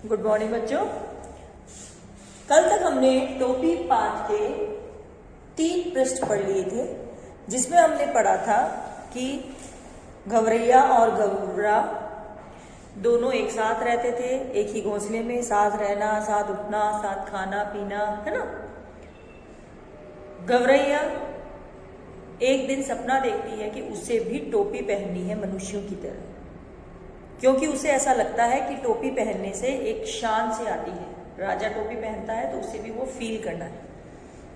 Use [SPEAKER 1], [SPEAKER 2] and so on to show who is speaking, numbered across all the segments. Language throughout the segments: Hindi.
[SPEAKER 1] गुड मॉर्निंग बच्चों। कल तक हमने टोपी पाठ के 3 पृष्ठ पढ़ लिए थे, जिसमें हमने पढ़ा था कि गवरैया और गवरा दोनों एक साथ रहते थे, एक ही घोंसले में, साथ रहना, साथ उठना, साथ खाना पीना, है ना। गवरैया एक दिन सपना देखती है कि उसे भी टोपी पहननी है मनुष्यों की तरह, क्योंकि उसे ऐसा लगता है कि टोपी पहनने से एक शान से आती है। राजा टोपी पहनता है तो उसे भी वो फील करना है।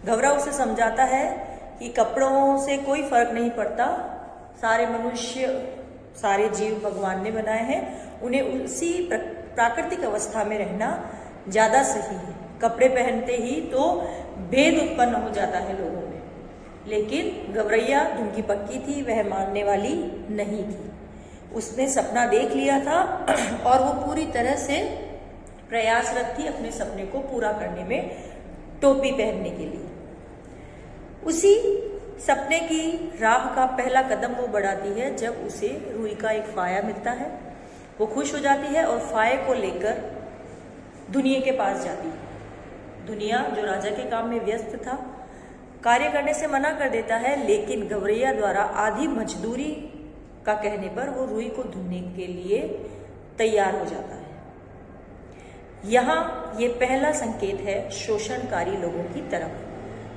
[SPEAKER 1] गवरा उसे समझाता है कि कपड़ों से कोई फर्क नहीं पड़ता, सारे मनुष्य, सारे जीव भगवान ने बनाए हैं, उन्हें उसी प्राकृतिक अवस्था में रहना ज्यादा सही है। कपड़े पहनते ही तो भेद उत्पन्न हो जाता है लोगों में। लेकिन गवरैया ढूंढी पक्की थी, वह मानने वाली नहीं थी। उसने सपना देख लिया था और वो पूरी तरह से प्रयासरत थी अपने सपने को पूरा करने में, टोपी पहनने के लिए। उसी सपने की राह का पहला कदम वो बढ़ाती है जब उसे रुई का एक फाया मिलता है। वो खुश हो जाती है और फाये को लेकर दुनिया के पास जाती है। दुनिया, जो राजा के काम में व्यस्त था, कार्य करने से मना कर देता है, लेकिन गवरैया द्वारा आधी मजदूरी का कहने पर वो रुई को ढूंढने के लिए तैयार हो जाता है। यहाँ ये पहला संकेत है शोषणकारी लोगों की तरफ,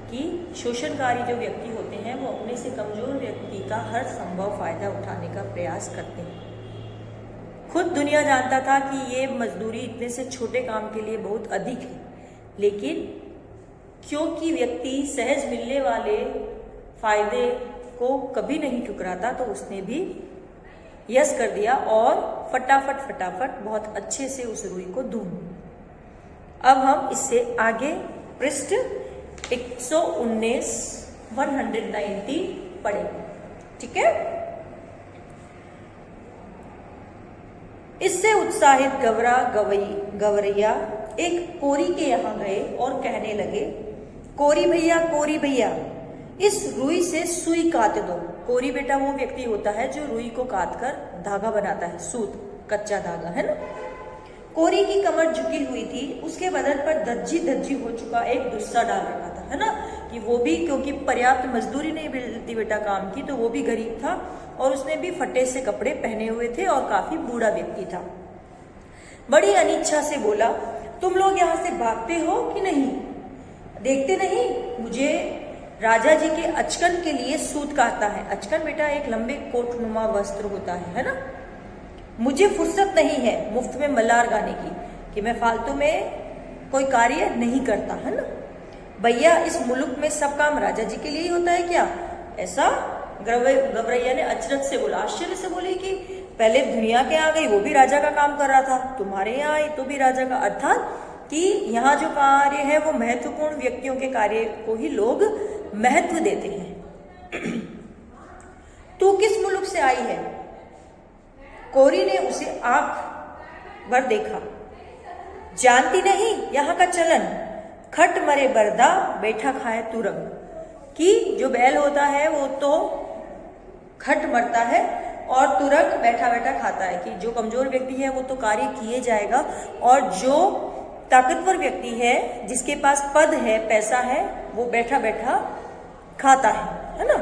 [SPEAKER 1] कि शोषणकारी जो व्यक्ति होते हैं वो अपने से कमजोर व्यक्ति का हर संभव फायदा उठाने का प्रयास करते हैं। खुद दुनिया जानता था कि ये मजदूरी इतने से छोटे काम के लिए बहुत अधिक है, लेकिन क्योंकि व्यक्ति सहज मिलने वाले फायदे को कभी नहीं ठुकराता, तो उसने भी यस कर दिया और फटाफट बहुत अच्छे से उस रुई को ढूंढ। अब हम इससे आगे पृष्ठ 119 190 पढ़ेंगे, ठीक है। इससे उत्साहित गवरैया एक कोरी के यहाँ गए और कहने लगे, कोरी भैया इस रुई से सुई काट दो। कोरी बेटा वो व्यक्ति होता है जो रुई को काट कर धागा बनाता है, सूत, कच्चा धागा, है ना। कोरी की कमर झुकी हुई थी, उसके बदन पर धज्जी हो चुका एक दुस्सा डाल रखा था, है ना, कि वो भी, क्योंकि पर्याप्त मजदूरी नहीं मिलती बेटा काम की, तो वो भी गरीब था और उसने भी फटे से कपड़े पहने हुए थे और काफी बूढ़ा व्यक्ति था। बड़ी अनिच्छा से बोला, तुम लोग यहाँ से भागते हो कि नहीं? देखते नहीं मुझे राजा जी के अचकन के लिए सूत काटता है। अचकन बेटा एक लंबे कोटनुमा वस्त्र होता है ना। मुझे फुर्सत नहीं है मुफ्त में मल्लार गाने की, कि मैं फालतू में कोई कार्य नहीं करता, है ना। भैया इस मुल्क में सब काम राजा जी के लिए ही होता है क्या? ऐसा गवरैया ने अचरज से बोला, आश्चर्य से बोली कि पहले दुनिया के यहाँ गई, वो भी राजा का काम कर रहा था, तुम्हारे यहाँ आई तो भी राजा का, अर्थात कि यहाँ जो कार्य है वो महत्वपूर्ण व्यक्तियों के कार्य को ही लोग महत्व देते हैं। तू किस मुल्क से आई है? कोरी ने उसे आंख भर देखा। जानती नहीं यहाँ का चलन, खट मरे बरदा बैठा खाए तुरंग, कि जो बैल होता है वो तो खट मरता है और तुरंग बैठा खाता है, कि जो कमजोर व्यक्ति है वो तो कार्य किए जाएगा और जो ताकतवर व्यक्ति है, जिसके पास पद है, पैसा है, वो बैठा खाता है ना।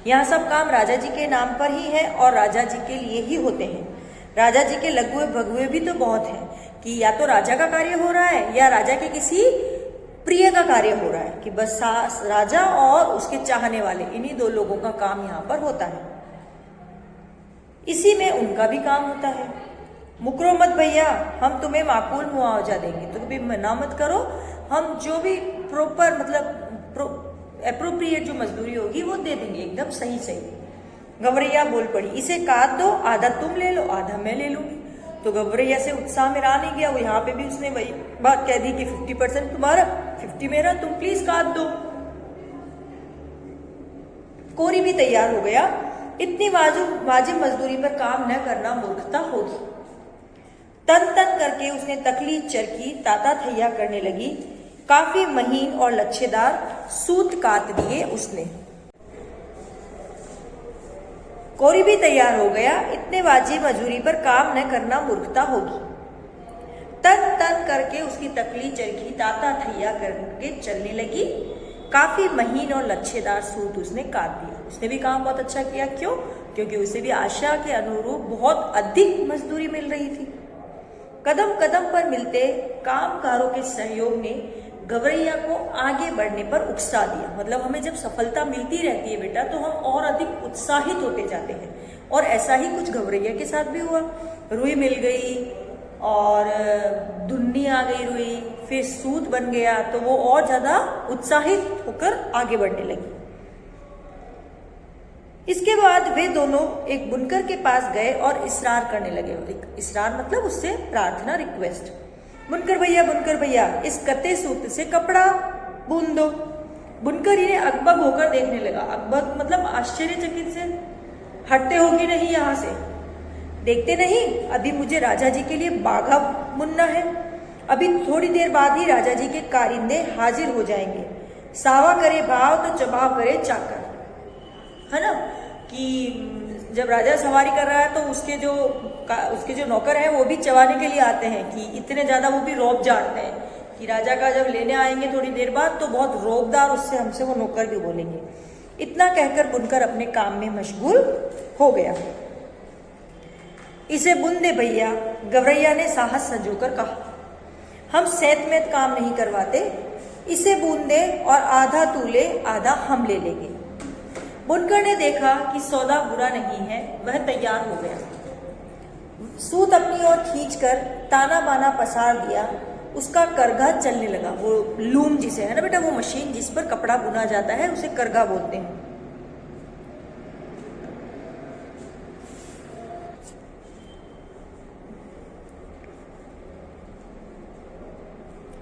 [SPEAKER 1] यहाँ सब काम राजा जी के नाम पर ही है और राजा जी के लिए ही होते हैं। राजा जी के लघुए भगुए भी तो बहुत हैं, कि या तो राजा का कार्य हो रहा है या राजा के किसी प्रिय का कार्य हो रहा है, कि बस राजा और उसके चाहने वाले, इन्हीं 2 लोगों का काम यहाँ पर होता है। इसी में उनका भी काम होता है। मुकरो मत भैया, हम तुम्हें माकूल मुआवजा देंगे, तो कभी मना मत करो, हम जो भी प्रॉपर मतलब एप्रोप्रिएट जो मजदूरी होगी वो दे देंगे, एकदम सही। गवरैया बोल पड़ी, इसे काट दो, आधा तुम ले लो, आधा मैं ले लूंगी। तो गवरैया से उत्साह में रहा नहीं गया, वो यहाँ पे भी उसने वही बात कह दी कि 50% तुम्हारा, 50 मेरा, तुम प्लीज काट दो। कोरी भी तैयार हो गया। इतनी वाजिब मजदूरी पर काम न करना मूर्खता होगी। तन करके उसने तकली चरखी ताता थैया करने लगी। काफी महीन और लच्छेदार सूत काट दिए उसने। कोरी भी तैयार हो गया। इतने वाजिब मजूरी पर काम न करना मूर्खता होगी। तन तन करके उसकी तकली चरखी ताता थैया करके चलने लगी। काफी महीन और लच्छेदार सूत उसने काट दिया। उसने भी काम बहुत अच्छा किया। क्यों? क्योंकि उसे भी आशा के अनुरूप बहुत अधिक मजदूरी मिल रही थी। कदम कदम पर मिलते कामगारों के सहयोग ने गवरैया को आगे बढ़ने पर उकसा दिया। मतलब हमें जब सफलता मिलती रहती है बेटा तो हम और अधिक उत्साहित होते जाते हैं, और ऐसा ही कुछ गवरैया के साथ भी हुआ। रुई मिल गई और दुन्नी आ गई रुई, फिर सूत बन गया, तो वो और ज्यादा उत्साहित होकर आगे बढ़ने लगी। इसके बाद वे दोनों एक बुनकर के पास गए और इसरार करने लगे। इसरार मतलब उससे प्रार्थना, रिक्वेस्ट। बुनकर भैया इस कते सूत से कपड़ा बुन दो। बुनकर इन्हें अकबक होकर देखने लगा। अकबक मतलब आश्चर्यचकित से। हटते हो कि नहीं यहाँ से? देखते नहीं, अभी मुझे राजा जी के लिए बागा बुनना है। अभी थोड़ी देर बाद ही राजा जी के कारिंदे हाजिर हो जाएंगे। सावा करे भाव तो चबाव करे चाकर, है ना? कि जब राजा सवारी कर रहा है तो उसके जो नौकर हैं वो भी चबाने के लिए आते हैं, कि इतने ज्यादा वो भी रौब जानते हैं कि राजा का जब लेने आएंगे थोड़ी देर बाद तो बहुत रौबदार उससे हमसे वो नौकर भी बोलेंगे। इतना कहकर बुनकर अपने काम में मशगूल हो गया। इसे बुन दे भैया, गवरैया ने साहस संजोकर कहा। हम सेत में काम नहीं करवाते, इसे बुन दे और आधा तू ले आधा हम ले लेंगे। बुनकर ने देखा कि सौदा बुरा नहीं है, वह तैयार हो गया। सूत अपनी ओर खींचकर ताना बाना पसार दिया। उसका करघा चलने लगा। वो लूम जिसे है ना बेटा, वो मशीन जिस पर कपड़ा बुना जाता है उसे करघा बोलते हैं।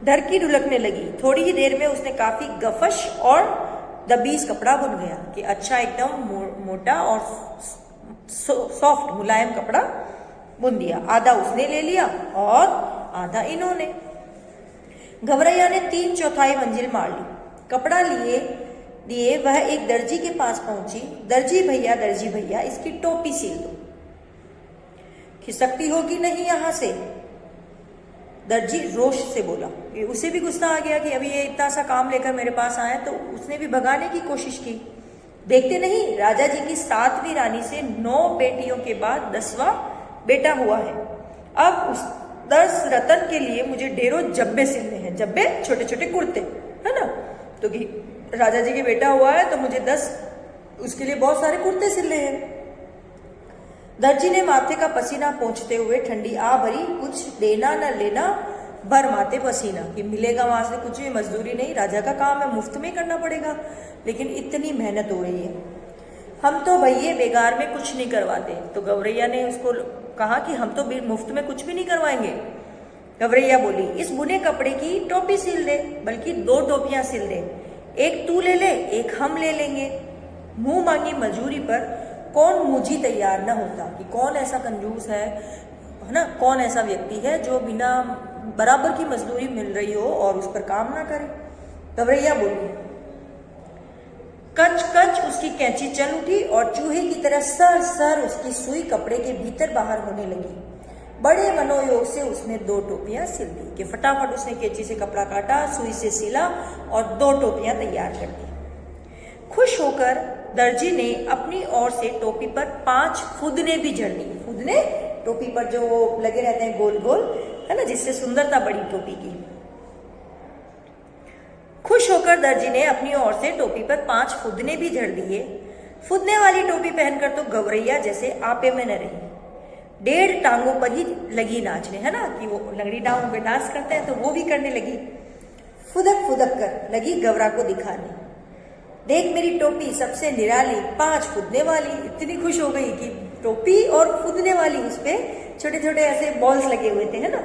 [SPEAKER 1] ढरकी ढुलकने लगी। थोड़ी ही देर में उसने काफी गफश और दबीज कपड़ा बुन गया कि अच्छा एकदम मोटा और सॉफ्ट मुलायम कपड़ा बुन दिया। आधा उसने ले लिया और आधा इन्होंने। गवरैया ने 3/4 मंजिल मार ली। कपड़ा लिए वह एक दर्जी के पास पहुंची। दर्जी भैया इसकी टोपी सिल दो। खिसकती होगी नहीं यहां से, दर्जी रोष से बोला। उसे भी गुस्सा आ गया कि अभी ये इतना सा काम लेकर मेरे पास आया, तो उसने भी भगाने की कोशिश की। देखते नहीं, राजा जी की 7वीं रानी से 9 बेटियों के बाद 10वां बेटा हुआ है। अब उस 10 रतन के लिए मुझे ढेरों जब्बे सिलने हैं। जब्बे छोटे छोटे कुर्ते, है ना? तो कि राजा जी के बेटा हुआ है तो मुझे 10 उसके लिए बहुत सारे कुर्ते सिलने हैं। दर्जी ने माथे का पसीना पोंछते हुए ठंडी आ भरी। कुछ देना न लेना, भर माथे पसीना, कि मिलेगा वहां से कुछ भी, मजदूरी नहीं, राजा का काम है, मुफ्त में करना पड़ेगा, लेकिन इतनी मेहनत हो रही है। हम तो भैया बेगार में कुछ नहीं करवाते। तो गवरैया ने उसको कहा कि हम तो मुफ्त में कुछ भी नहीं करवाएंगे। गवरैया बोली, इस बुने कपड़े की टोपी सिल दे, बल्कि 2 टोपियां सिल दे। एक तू ले ले, एक हम ले लेंगे। मुंह मांगी मजूरी पर कौन मुझी तैयार न होता, कि कौन ऐसा कंजूस है ना, कौन ऐसा व्यक्ति है जो बिना बराबर की मजदूरी मिल रही हो और उस पर काम ना करे। गवरैया बोली। कच कच उसकी कैंची चल उठी और चूहे की तरह सर सर उसकी सुई कपड़े के भीतर बाहर होने लगी। बड़े मनोयोग से उसने 2 टोपियां सिल दी, कि फटाफट उसने कैंची से कपड़ा काटा, सुई से सिला और 2 टोपियां तैयार कर दी। खुश होकर दर्जी ने अपनी ओर से टोपी पर 5 फुदने भी जड़ दी। फुदने टोपी पर जो लगे रहते हैं गोल गोल, है ना, जिससे सुंदरता बड़ी टोपी की। खुश होकर दर्जी ने अपनी ओर से टोपी पर 5 फुदने भी जड़ दिए। फुदने वाली टोपी पहनकर तो गवरैया जैसे आपे में न रही। 1.5 टांगों पर ही लगी नाचने, है ना, कि वो लंगड़ी टांगों पे डांस करते हैं, तो वो भी करने लगी। फुदक फुदक कर लगी गवरा को दिखाने। देख मेरी टोपी सबसे निराली, 5 फुदने वाली। इतनी खुश हो गई कि टोपी और फुदने वाली, उस पे छोटे छोटे ऐसे बॉल्स लगे हुए थे, है ना,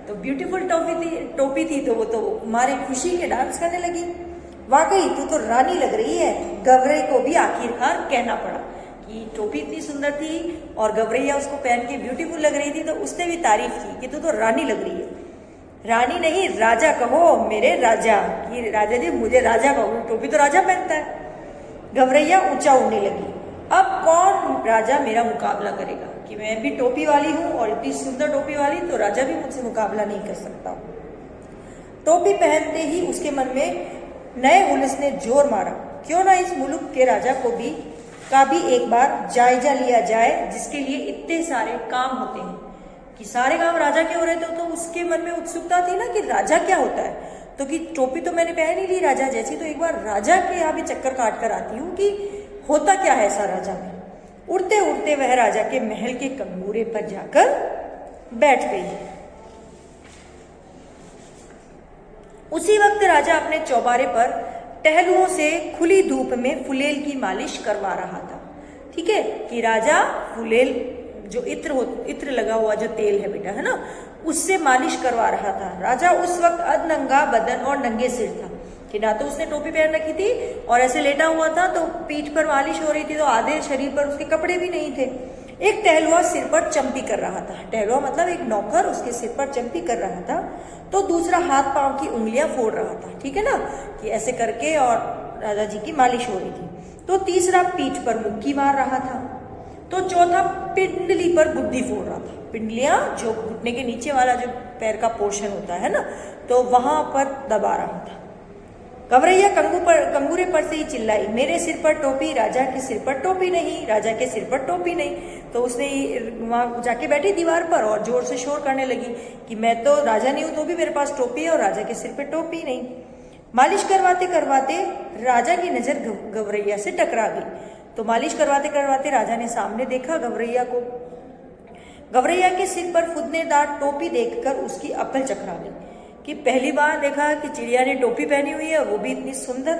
[SPEAKER 1] तो ब्यूटीफुल टोपी थी, तो वो तो हमारी खुशी के डांस करने लगी। वाकई तू तो रानी लग रही है, गवरे को भी आखिरकार कहना पड़ा कि टोपी इतनी सुंदर थी और गवरैया उसको पहन के ब्यूटीफुल लग रही थी, तो उसने भी तारीफ की कि तू तो रानी लग रही है। रानी नहीं, राजा कहो मेरे राजा, कि राजा जी मुझे राजा कहो, टोपी तो राजा पहनता है। गवरैया ऊंचा उड़ने लगी। अब कौन राजा मेरा मुकाबला करेगा, कि मैं भी टोपी वाली हूँ और इतनी सुंदर टोपी वाली, तो राजा भी मुझसे मुकाबला नहीं कर सकता। टोपी पहनते ही उसके मन में नए हुलस ने जोर मारा, क्यों ना इस मुल्क के राजा को भी एक बार जायजा लिया जाए, जिसके लिए इतने सारे काम होते हैं कि सारे काम राजा के हो रहे थे। तो उसके मन में उत्सुकता थी ना कि राजा क्या होता है, तो कि टोपी तो मैंने पहन ही ली राजा जैसी, तो एक बार राजा के यहाँ भी चक्कर काट कर आती हूँ कि होता क्या है ऐसा राजा में। उड़ते उड़ते वह राजा के महल के कंगूरे पर जाकर बैठ गई। उसी वक्त राजा अपने चौबारे पर टहलुओं से खुली धूप में फुलेल की मालिश करवा रहा था। ठीक है, कि राजा फुलेल जो इत्र लगा हुआ जो तेल है बेटा, है ना, उससे मालिश करवा रहा था। राजा उस वक्त अधनंगा बदन और नंगे सिर था, कि ना तो उसने टोपी पहन रखी थी और ऐसे लेटा हुआ था, तो पीठ पर मालिश हो रही थी, तो आधे शरीर पर उसके कपड़े भी नहीं थे। एक टहलुआ सिर पर चंपी कर रहा था। टहलुआ मतलब एक नौकर उसके सिर पर चंपी कर रहा था, तो दूसरा हाथ पांव की उंगलियां फोड़ रहा था। ठीक है ना, कि ऐसे करके, और राजा जी की मालिश हो रही थी। तो तीसरा पीठ पर मुक्की मार रहा था। तो चौथा पिंडली पर बुद्धि फोड़ रहा था। पिंडलियां जो घुटने के नीचे वाला जो पैर का पोर्शन होता है ना, तो वहां पर दबा रहा था। गवरैया कंगूरे पर से ही चिल्लाई, मेरे सिर पर टोपी, राजा के सिर पर टोपी नहीं, राजा के सिर पर टोपी नहीं। तो उसने वहां जाके बैठी दीवार पर और जोर से शोर करने लगी कि मैं तो राजा नहीं हूं, तो भी मेरे पास टोपी है और राजा के सिर पर टोपी नहीं। मालिश करवाते करवाते राजा की नजर गवरैया से टकरा गई। तो मालिश करवाते करवाते राजा ने सामने देखा गवरैया को। गवरैया के सिर पर फुदनेदार टोपी देखकर उसकी अक्ल चकरा गई, कि पहली बार देखा कि चिड़िया ने टोपी पहनी हुई है, वो भी इतनी सुंदर।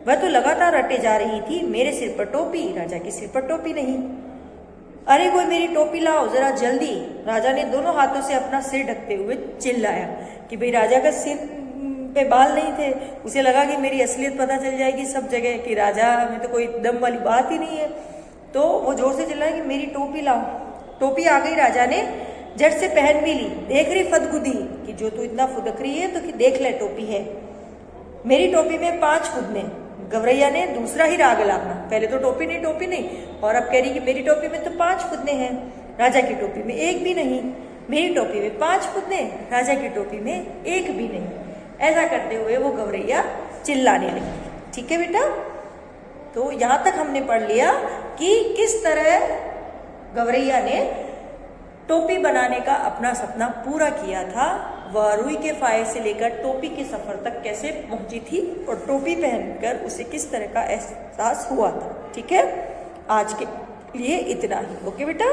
[SPEAKER 1] वह तो लगातार रटे जा रही थी, मेरे सिर पर टोपी, राजा के सिर पर टोपी नहीं। अरे कोई मेरी टोपी लाओ जरा जल्दी। राजा ने दोनों हाथों से अपना सिर ढकते हुए चिल्लाया, कि भाई राजा का सिर पे बाल नहीं थे। उसे लगा कि मेरी असलियत पता चल जाएगी सब जगह, कि राजा में तो कोई दम वाली बात ही नहीं है। तो वो जोर से चिल्लाया कि मेरी टोपी लाओ। टोपी आ गई, राजा ने झट से पहन भी ली। देख रही फदगुदी, कि जो तू इतना फुदक रही है, तो कि देख ले टोपी है। मेरी टोपी में 5 फुदने। गवरैया ने दूसरा ही राग लापना, पहले तो टोपी नहीं, और अब कह रही कि मेरी टोपी में तो 5 फुदने हैं, राजा की टोपी में एक भी नहीं। मेरी टोपी में 5 फुदने, राजा की टोपी में एक भी नहीं। ऐसा करते हुए वो गवरैया चिल्लाने लगी। ठीक है बेटा, तो यहां तक हमने पढ़ लिया कि किस तरह गवरैया ने टोपी बनाने का अपना सपना पूरा किया था। वह रुई के फाये से लेकर टोपी के सफर तक कैसे पहुंची थी और टोपी पहनकर उसे किस तरह का एहसास हुआ था। ठीक है, आज के लिए इतना ही। ओके बेटा।